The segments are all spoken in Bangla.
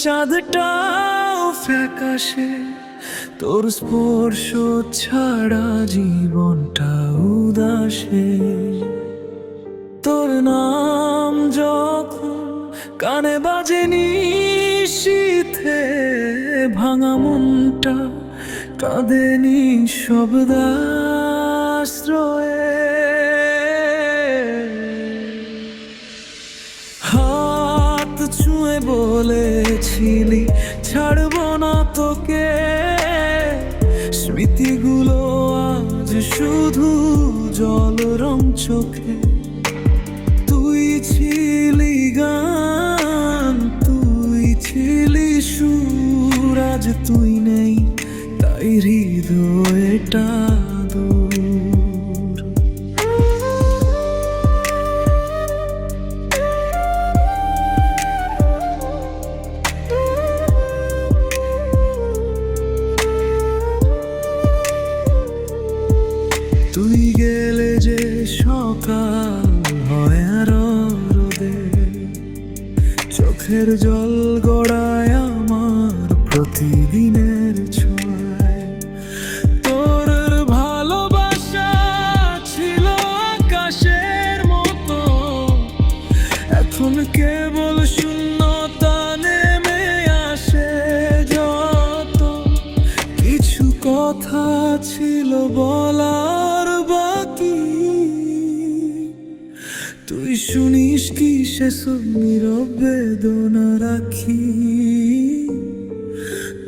চাঁদটাও ফ্যাকাশে, তোর স্পর্শ ছাড়া জীবনটা উদাসে। তোর নাম যখন কানে বাজে নিশীথে, ভাঙা মনটা কাঁদে নিঃশব্দাশ্রয়ে। হাত ছুঁয়ে বলেছিলি ছাড়বো না তোকে, স্মৃতিগুলো আজ শুধু জল রং চোখে। তুই ছিলি গান, তুই ছিলি সুর, আজ তুই নেই তাই হৃদয়টা দূর। তুই গেলে যে সকাল হয় আরো রোদে, চোখের জল গড়ায় আমার প্রতিদিনের ছোঁয়ায়। তোর ভালোবাসা ছিল আকাশের মতো, এখন কেবল শূন্যতা নেমে আসে যত। কিছু কথা ছিল বলার বাকি, তুই শুনিস কি সেসব নীরব বেদনা রাখি।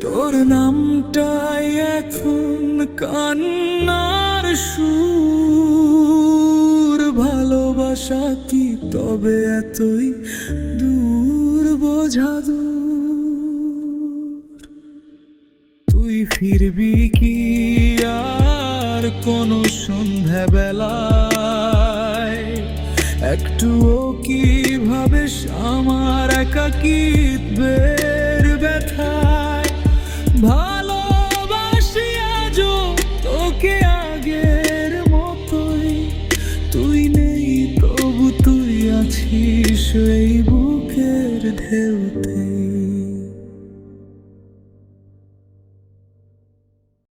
তোর নামটাই এখন কান্নার সুর, ভালোবাসা কি তবে এতই দূর বোঝা দূর? তুই ফিরবি কি আর কোনো সন্ধ্যা বেলায়? একটুও কি ভাবিস আমার একাকিত্বের ব্যথায়? ভালোবাসি আজও তোকে আগের মতোই, তুই নেই তবু তুই আছিস এই বুকের ঢেউতে।